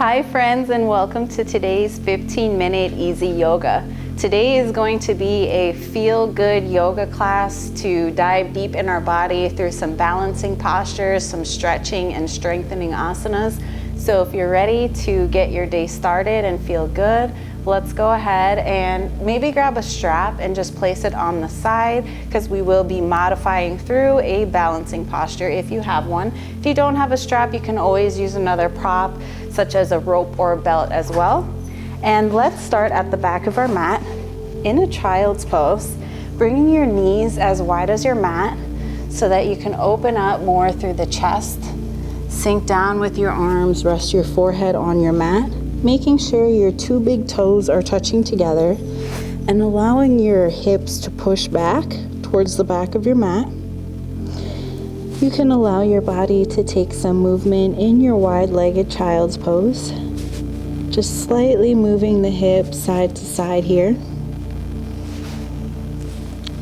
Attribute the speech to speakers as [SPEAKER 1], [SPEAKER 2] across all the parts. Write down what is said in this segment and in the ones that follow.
[SPEAKER 1] Hi friends, and welcome to today's 15-minute easy yoga. Today is going to be a feel-good yoga class to dive deep in our body through some balancing postures, some stretching and strengthening asanas. So if you're ready to get your day started and feel good, let's go ahead and maybe grab a strap and just place it on the side, because we will be modifying through a balancing posture if you have one. If you don't have a strap, you can always use another prop such as a rope or a belt as well. And let's start at the back of our mat in a child's pose, bringing your knees as wide as your mat so that you can open up more through the chest. Sink down with your arms, rest your forehead on your mat, making sure your two big toes are touching together and allowing your hips to push back towards the back of your mat. You can allow your body to take some movement in your wide-legged child's pose, just slightly moving the hips side to side here,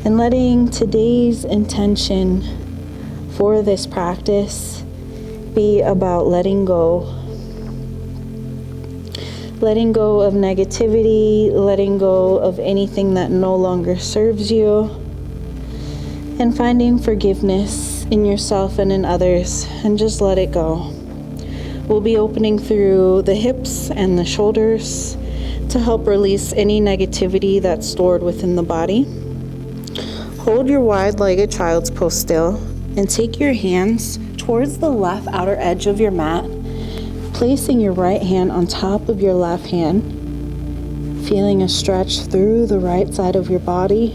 [SPEAKER 1] and letting today's intention for this practice be about letting go. Letting go of negativity, letting go of anything that no longer serves you, and finding forgiveness in yourself and in others, and just let it go. We'll be opening through the hips and the shoulders to help release any negativity that's stored within the body. Hold your wide-legged child's pose still and take your hands towards the left outer edge of your mat, placing your right hand on top of your left hand, feeling a stretch through the right side of your body,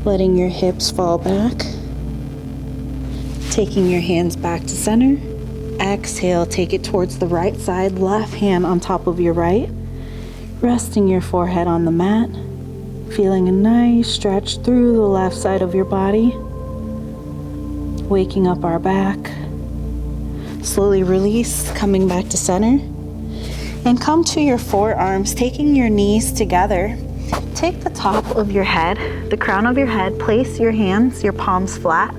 [SPEAKER 1] letting your hips fall back, taking your hands back to center. Exhale, take it towards the right side, left hand on top of your right, resting your forehead on the mat, feeling a nice stretch through the left side of your body, waking up our back. Slowly release, coming back to center, and come to your forearms, taking your knees together. Take the top of your head, the crown of your head, place your hands, your palms flat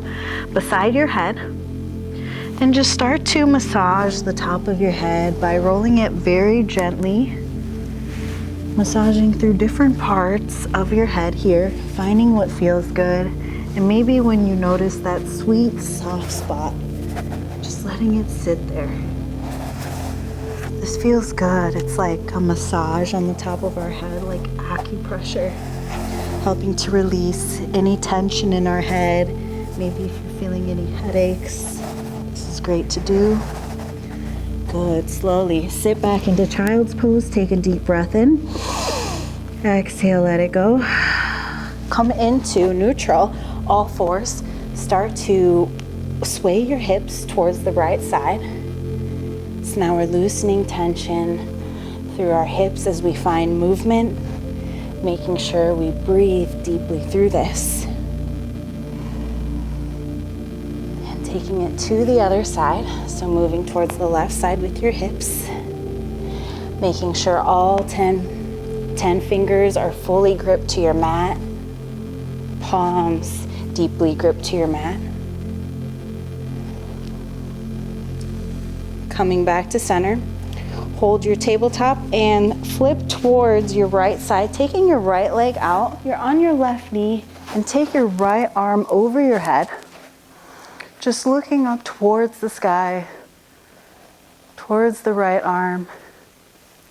[SPEAKER 1] beside your head, and just start to massage the top of your head by rolling it very gently, massaging through different parts of your head here, finding what feels good. And maybe when you notice that sweet, soft spot, just letting it sit there. This feels good. It's like a massage on the top of our head, like acupressure, helping to release any tension in our head. Maybe if you're feeling any headaches, this is great to do. Good. Slowly sit back into child's pose. Take a deep breath in. Exhale, let it go. Come into neutral, all fours. Start to sway your hips towards the right side. So now we're loosening tension through our hips as we find movement, making sure we breathe deeply through this. And taking it to the other side, so moving towards the left side with your hips, making sure all 10 fingers are fully gripped to your mat, palms deeply gripped to your mat. Coming back to center, hold your tabletop and flip towards your right side, taking your right leg out. You're on your left knee, and take your right arm over your head, just looking up towards the sky, towards the right arm,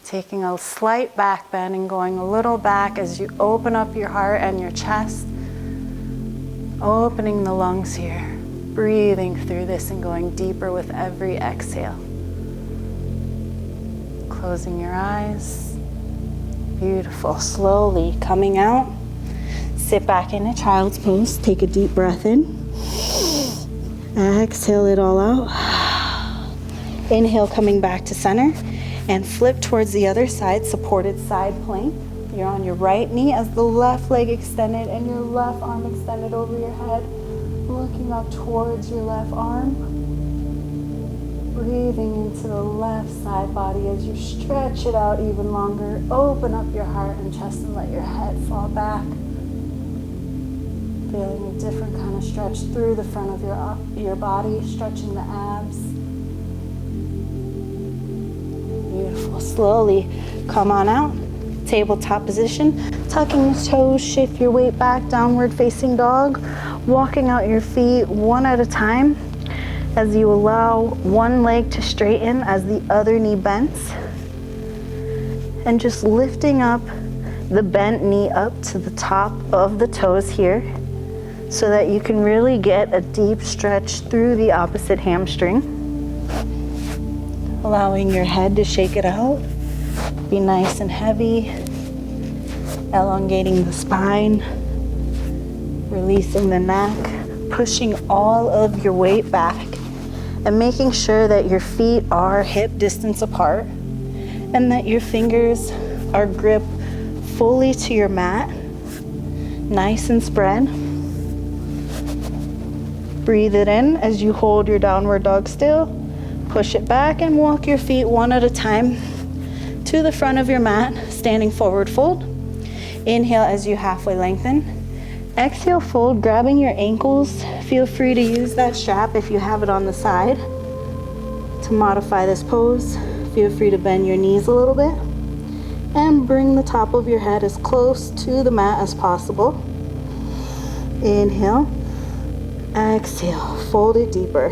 [SPEAKER 1] taking a slight back bend and going a little back as you open up your heart and your chest, opening the lungs here, breathing through this and going deeper with every exhale. Closing your eyes. Beautiful. Slowly coming out. Sit back in a child's pose. Take a deep breath in. Exhale it all out. Inhale, coming back to center, and flip towards the other side, supported side plank. You're on your right knee as the left leg extended and your left arm extended over your head, looking up towards your left arm. Breathing into the left side body as you stretch it out even longer. Open up your heart and chest and let your head fall back. Feeling a different kind of stretch through the front of your body, stretching the abs. slowly come on out. Tabletop position, tucking the toes, shift your weight back, downward facing dog, walking out your feet one at a time as you allow one leg to straighten as the other knee bends. And just lifting up the bent knee up to the top of the toes here so that you can really get a deep stretch through the opposite hamstring. Allowing your head to shake it out. Be nice and heavy. Elongating the spine. Releasing the neck. Pushing all of your weight back. And making sure that your feet are hip distance apart. And that your fingers are gripped fully to your mat. Nice and spread. Breathe it in as you hold your downward dog still. Push it back and walk your feet one at a time to the front of your mat, standing forward fold. Inhale as you halfway lengthen. Exhale, fold, grabbing your ankles. Feel free to use that strap if you have it on the side to modify this pose. Feel free to bend your knees a little bit and bring the top of your head as close to the mat as possible. Inhale, exhale, fold it deeper.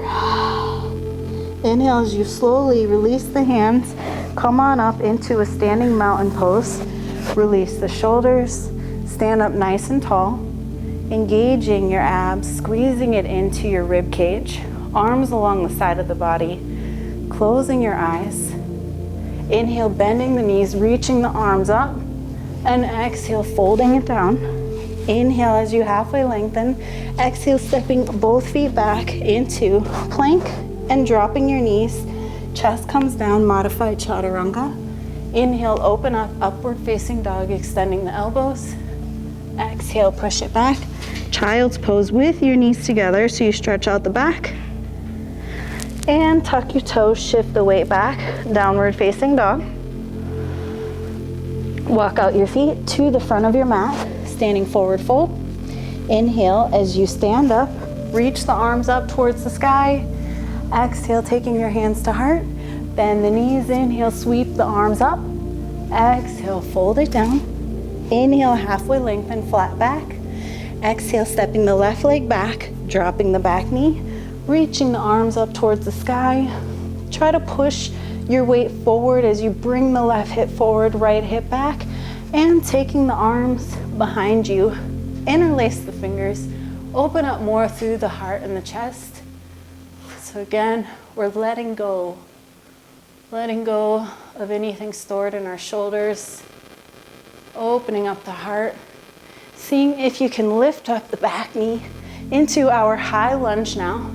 [SPEAKER 1] Inhale as you slowly release the hands, come on up into a standing mountain pose. Release the shoulders, stand up nice and tall, engaging your abs, squeezing it into your rib cage, arms along the side of the body, closing your eyes. Inhale, bending the knees, reaching the arms up, and exhale, folding it down. Inhale as you halfway lengthen. Exhale, stepping both feet back into plank and dropping your knees. Chest comes down, modified chaturanga. Inhale, open up, upward facing dog, extending the elbows. Exhale, push it back. Child's pose with your knees together so you stretch out the back. And tuck your toes, shift the weight back, downward facing dog. Walk out your feet to the front of your mat, standing forward fold. Inhale as you stand up, reach the arms up towards the sky. Exhale, taking your hands to heart. Bend the knees, inhale, sweep the arms up. Exhale, fold it down. Inhale, halfway lengthen, flat back. Exhale, stepping the left leg back, dropping the back knee. Reaching the arms up towards the sky. Try to push your weight forward as you bring the left hip forward, right hip back, and taking the arms behind you. Interlace the fingers. Open up more through the heart and the chest. So again, we're letting go of anything stored in our shoulders. Opening up the heart. Seeing if you can lift up the back knee into our high lunge now.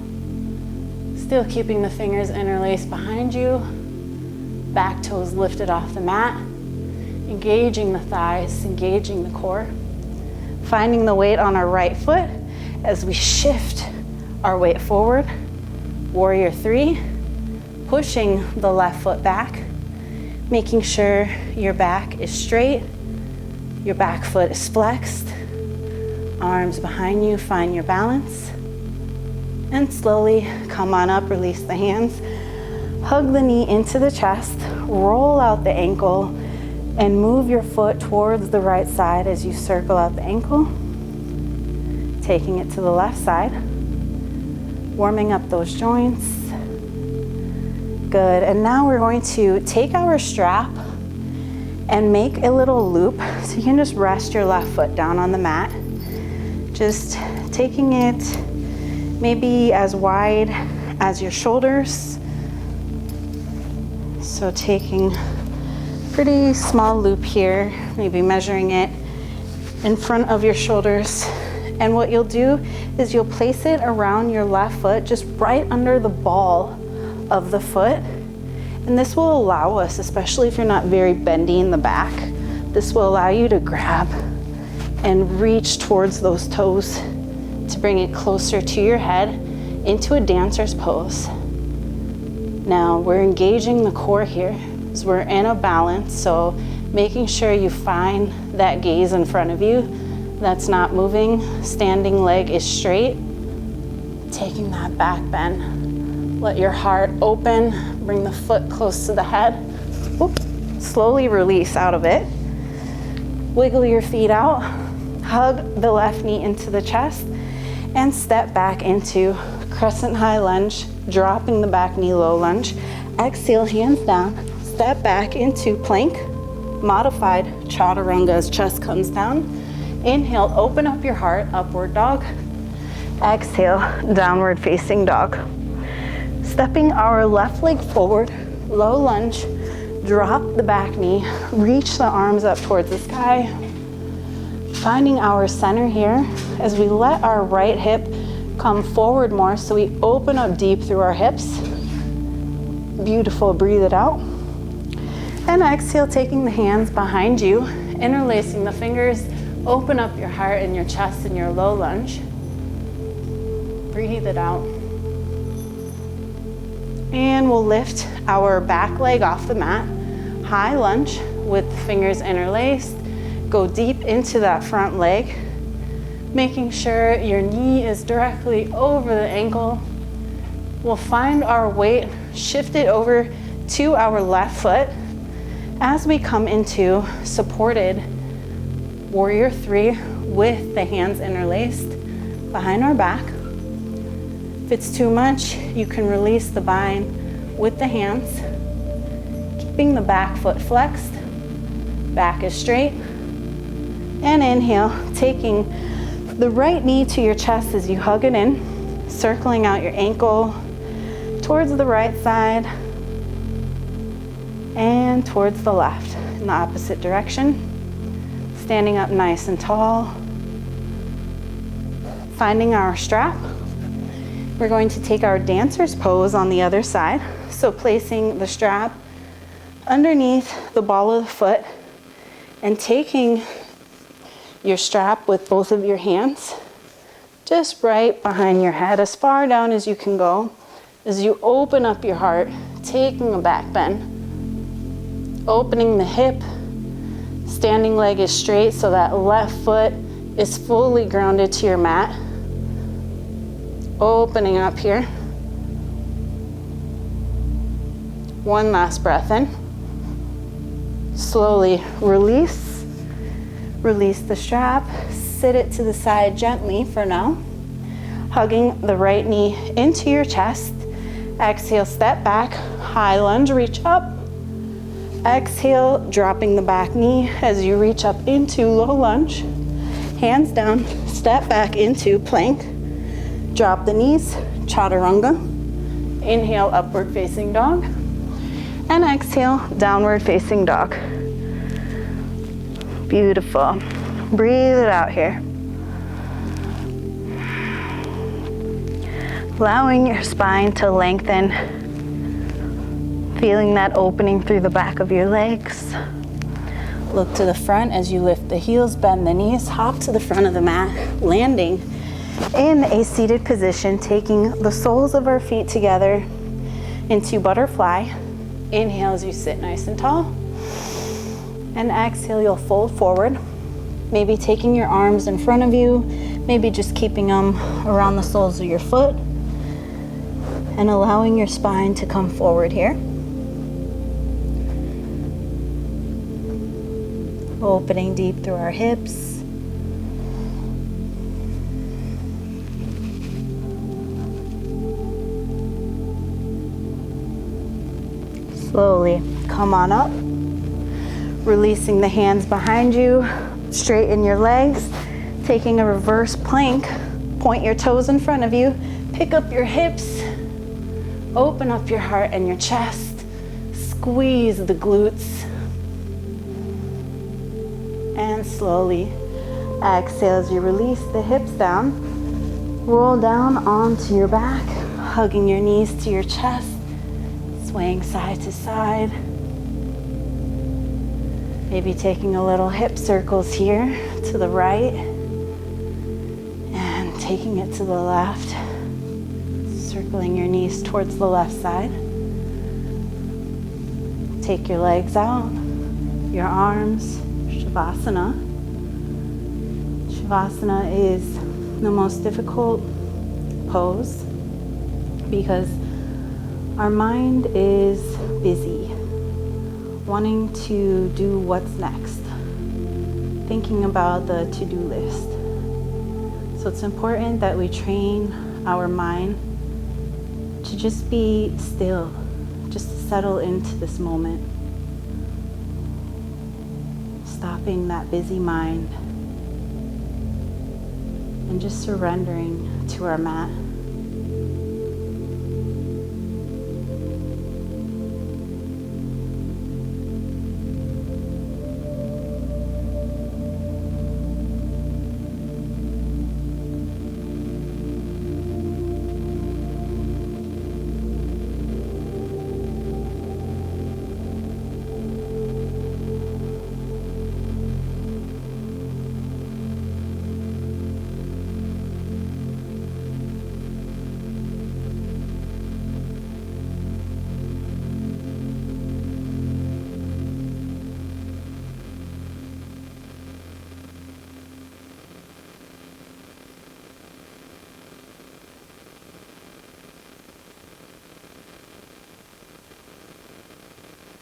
[SPEAKER 1] Still keeping the fingers interlaced behind you. Back toes lifted off the mat. Engaging the thighs, engaging the core. Finding the weight on our right foot as we shift our weight forward. Warrior 3. Pushing the left foot back. Making sure your back is straight. Your back foot is flexed. Arms behind you, find your balance. And slowly come on up, release the hands. Hug the knee into the chest, roll out the ankle, and move your foot towards the right side as you circle out the ankle. Taking it to the left side. Warming up those joints. Good, and now we're going to take our strap and make a little loop. So you can just rest your left foot down on the mat. Just taking it maybe as wide as your shoulders. So taking pretty small loop here, maybe measuring it in front of your shoulders. And what you'll do is you'll place it around your left foot, just right under the ball of the foot. And this will allow us, especially if you're not very bendy in the back, this will allow you to grab and reach towards those toes to bring it closer to your head into a dancer's pose. Now we're engaging the core here as we're in a balance, so making sure you find that gaze in front of you that's not moving. Standing leg is straight. Taking that back bend. Let your heart open. Bring the foot close to the head. Whoop. slowly release out of it. Wiggle your feet out, hug the left knee into the chest, and step back into crescent high lunge, dropping the back knee low lunge. Exhale, hands down, step back into plank, modified chaturanga as chest comes down. Inhale, open up your heart, upward dog. Exhale, downward facing dog. Stepping our left leg forward, low lunge, drop the back knee, reach the arms up towards the sky. Finding our center here as we let our right hip come forward more, so we open up deep through our hips. Beautiful, breathe it out. And exhale, taking the hands behind you, interlacing the fingers, open up your heart and your chest in your low lunge. Breathe it out. And we'll lift our back leg off the mat, high lunge with the fingers interlaced. Go deep into that front leg, making sure your knee is directly over the ankle. We'll find our weight, shift it over to our left foot as we come into supported warrior 3 with the hands interlaced behind our back. If it's too much, you can release the bind with the hands, keeping the back foot flexed, back is straight. And inhale, taking the right knee to your chest as you hug it in, circling out your ankle towards the right side and towards the left in the opposite direction. Standing up nice and tall. Finding our strap. We're going to take our dancer's pose on the other side. So placing the strap underneath the ball of the foot and taking your strap with both of your hands just right behind your head, as far down as you can go, as you open up your heart, taking a back bend, opening the hip, standing leg is straight so that left foot is fully grounded to your mat, opening up here. One last breath in. Slowly release the strap, sit it to the side gently for now, hugging the right knee into your chest. Exhale, step back, high lunge, reach up. Exhale, dropping the back knee as you reach up into low lunge. Hands down, step back into plank. Drop the knees, chaturanga. Inhale, upward facing dog. And exhale, downward facing dog. Beautiful. Breathe it out here. Allowing your spine to lengthen. Feeling that opening through the back of your legs. Look to the front as you lift the heels, bend the knees, hop to the front of the mat, landing in a seated position, taking the soles of our feet together into butterfly. Inhale as you sit nice and tall. And exhale, you'll fold forward. Maybe taking your arms in front of you, maybe just keeping them around the soles of your foot, and allowing your spine to come forward here. Opening deep through our hips. Slowly come on up. Releasing the hands behind you, straighten your legs, taking a reverse plank, point your toes in front of you, pick up your hips, open up your heart and your chest, squeeze the glutes, and slowly exhale as you release the hips down, roll down onto your back, hugging your knees to your chest, swaying side to side. Maybe taking a little hip circles here to the right and taking it to the left, circling your knees towards the left side. Take your legs out, your arms, Shavasana. Shavasana is the most difficult pose because our mind is busy, wanting to do what's next, thinking about the to-do list. So it's important that we train our mind to just be still, just to settle into this moment, stopping that busy mind and just surrendering to our mat.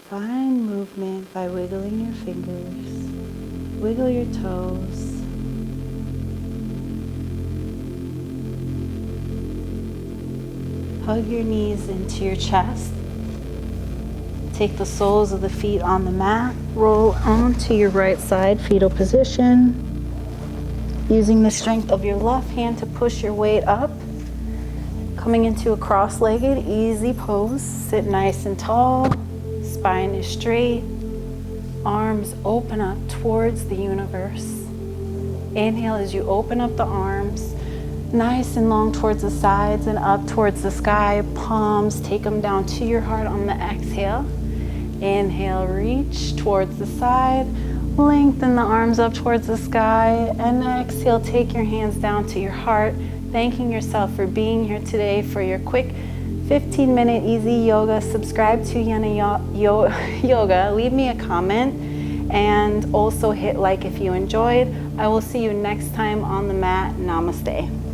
[SPEAKER 1] Find movement by wiggling your fingers, wiggle your toes. Hug your knees into your chest. Take the soles of the feet on the mat, roll onto your right side, fetal position. Using the strength of your left hand to push your weight up. Coming into a cross-legged, easy pose. Sit nice and tall. Spine is straight, arms open up towards the universe. Inhale as you open up the arms, nice and long towards the sides and up towards the sky. Palms, take them down to your heart on the exhale. Inhale, reach towards the side, lengthen the arms up towards the sky, and exhale, take your hands down to your heart, thanking yourself for being here today for your quick 15-minute easy yoga. Subscribe to Yena Yoga. Leave me a comment and also hit like if you enjoyed. I will see you next time on the mat. Namaste.